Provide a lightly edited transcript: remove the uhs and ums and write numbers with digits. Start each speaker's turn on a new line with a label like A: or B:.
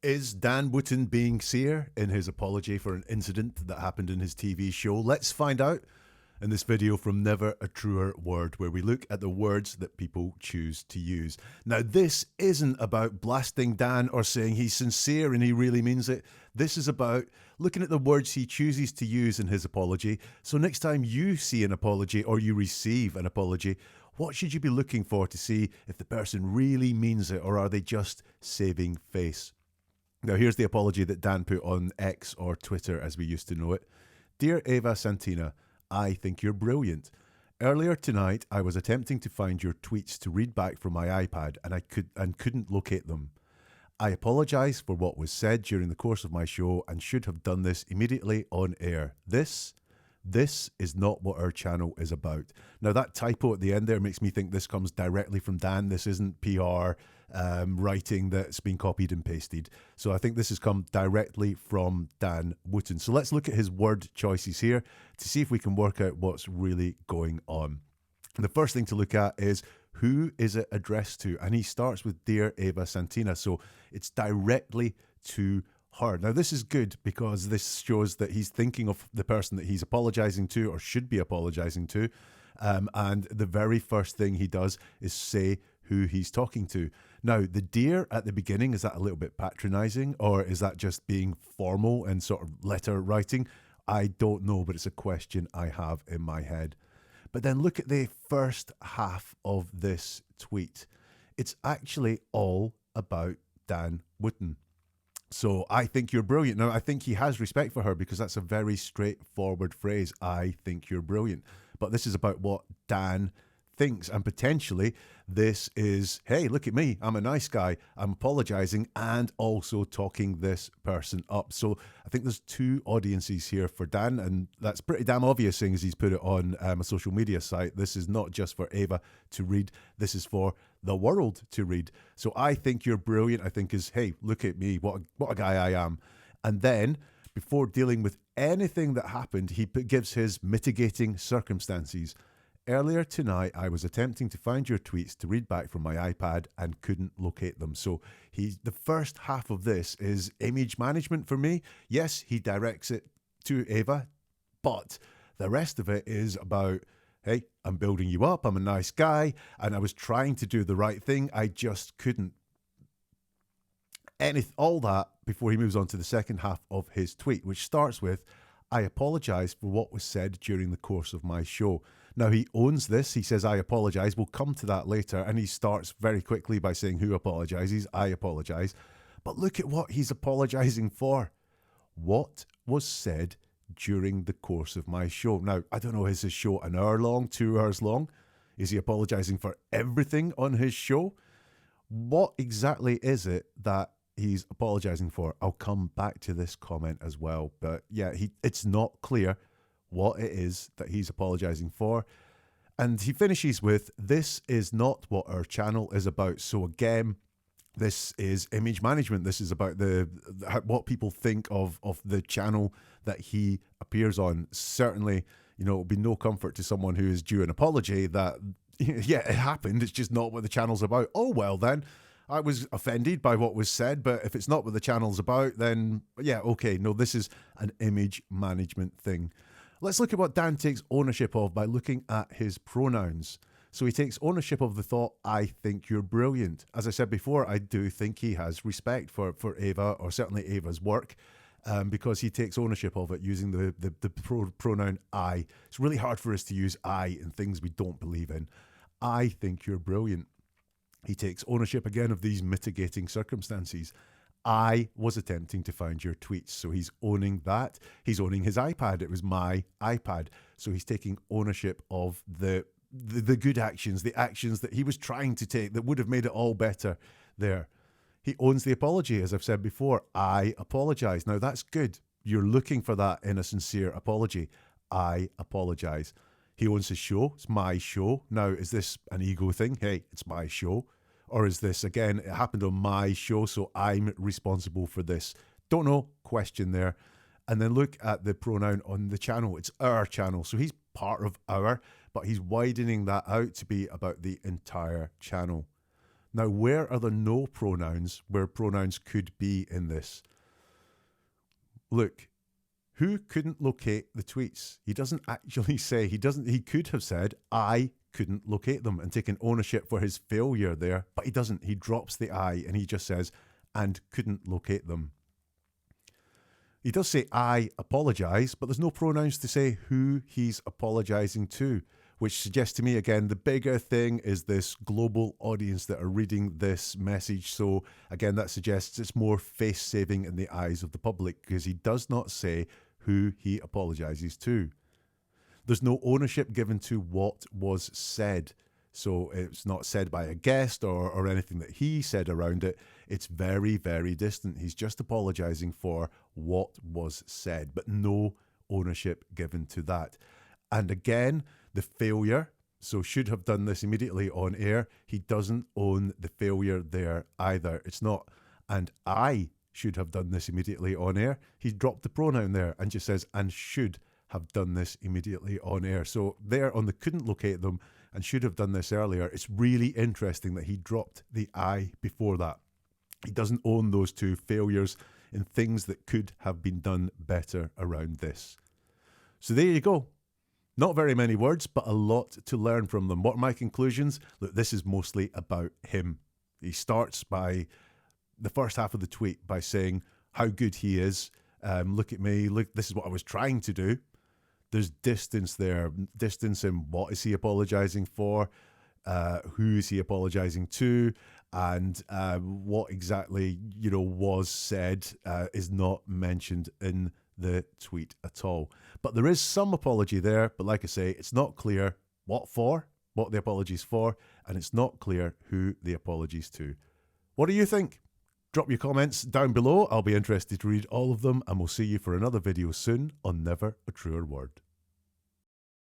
A: Is Dan Wootton being sincere in his apology for an incident that happened in his TV show? Let's find out in this video from Never a Truer Word, where we look at the words that people choose to use. Now, this isn't about blasting Dan or saying he's sincere and he really means it. This is about looking at the words he chooses to use in his apology. So next time you see an apology or you receive an apology, what should you be looking for to see if the person really means it, or are they just saving face? Now, here's the apology that Dan put on X, or Twitter as we used to know it. Dear Eva Santina, I think you're brilliant. Earlier tonight, I was attempting to find your tweets to read back from my iPad and couldn't locate them. I apologise for what was said during the course of my show and should have done this immediately on air. This is not what our channel is about. Now, that typo at the end there makes me think this comes directly from Dan. This isn't PR writing that's been copied and pasted. So I think this has come directly from Dan Wootton. So let's look at his word choices here to see if we can work out what's really going on. And the first thing to look at is, who is it addressed to? And he starts with Dear Eva Santina. So it's directly to her. Now, this is good because this shows that he's thinking of the person that he's apologizing to or should be apologizing to. And the very first thing he does is say who he's talking to. Now, the dear at the beginning, is that a little bit patronizing, or is that just being formal and sort of letter writing? I don't know, but it's a question I have in my head. But then look at the first half of this tweet. It's actually all about Dan Wootton. So I think you're brilliant. Now, I think he has respect for her because that's a very straightforward phrase. I think you're brilliant. But this is about what Dan thinks. And potentially this is, hey, look at me. I'm a nice guy. I'm apologizing and also talking this person up. So I think there's two audiences here for Dan. And that's pretty damn obvious, seeing as he's put it on a social media site. This is not just for Eva to read. This is for the world to read. So I think you're brilliant, I think is, hey, look at me, what a guy I am. And then before dealing with anything that happened, he gives his mitigating circumstances. Earlier tonight, I was attempting to find your tweets to read back from my iPad and couldn't locate them. So the first half of this is image management for me. Yes, he directs it to Eva, but the rest of it is about, hey, I'm building you up. I'm a nice guy. And I was trying to do the right thing. I just couldn't. All that before he moves on to the second half of his tweet, which starts with, I apologize for what was said during the course of my show. Now, he owns this. He says, I apologize. We'll come to that later. And he starts very quickly by saying who apologizes. I apologize. But look at what he's apologizing for. What was said during the course of my show. Now, I don't know, is his show an hour long, 2 hours long? Is he apologizing for everything on his show? What exactly is it that he's apologizing for? I'll come back to this comment as well. But yeah, it's not clear what it is that he's apologizing for. And he finishes with, this is not what our channel is about. So again, this is image management. This is about what people think of the channel that he appears on. Certainly, it'll be no comfort to someone who is due an apology that, yeah, it happened. It's just not what the channel's about. Oh, well then, I was offended by what was said, but if it's not what the channel's about, then yeah, okay. No, this is an image management thing. Let's look at what Dan takes ownership of by looking at his pronouns. So he takes ownership of the thought, I think you're brilliant. As I said before, I do think he has respect for Eva, or certainly Eva's work, because he takes ownership of it using the pronoun I. It's really hard for us to use I in things we don't believe in. I think you're brilliant. He takes ownership again of these mitigating circumstances. I was attempting to find your tweets. So he's owning that. He's owning his iPad. It was my iPad. So he's taking ownership of the good actions, the actions that he was trying to take that would have made it all better there. He owns the apology, as I've said before. I apologize. Now, that's good. You're looking for that in a sincere apology. I apologize. He owns his show. It's my show. Now, is this an ego thing? Hey, it's my show. Or is this, again, it happened on my show, so I'm responsible for this? Don't know. Question there. And then look at the pronoun on the channel. It's our channel. So he's part of our, but he's widening that out to be about the entire channel. Now, where are there no pronouns where pronouns could be in this? Look, who couldn't locate the tweets? He doesn't actually say, he could have said, I couldn't locate them and taken ownership for his failure there, but he doesn't. He drops the I and he just says, and couldn't locate them. He does say, I apologise, but there's no pronouns to say who he's apologising to, which suggests to me, again, the bigger thing is this global audience that are reading this message. So, again, that suggests it's more face-saving in the eyes of the public because he does not say who he apologises to. There's no ownership given to what was said. So it's not said by a guest or anything that he said around it. It's very, very distant. He's just apologising for what was said, but no ownership given to that. And again, the failure, so should have done this immediately on air. He doesn't own the failure there either. It's not, and I should have done this immediately on air. He dropped the pronoun there and just says, and should have done this immediately on air. So there on the couldn't locate them and should have done this earlier, it's really interesting that he dropped the I before that. He doesn't own those two failures in things that could have been done better around this. So there you go. Not very many words, but a lot to learn from them. What are my conclusions? Look, this is mostly about him. He starts by the first half of the tweet by saying how good he is. Look at me. Look, this is what I was trying to do. There's distance there. Distance in what is he apologising for? Who is he apologising to? And what exactly, was said is not mentioned in the tweet at all. But there is some apology there. But like I say, it's not clear what the apology's for, and it's not clear who the apology's to. What do you think? Drop your comments down below. I'll be interested to read all of them, and we'll see you for another video soon on Never a Truer Word.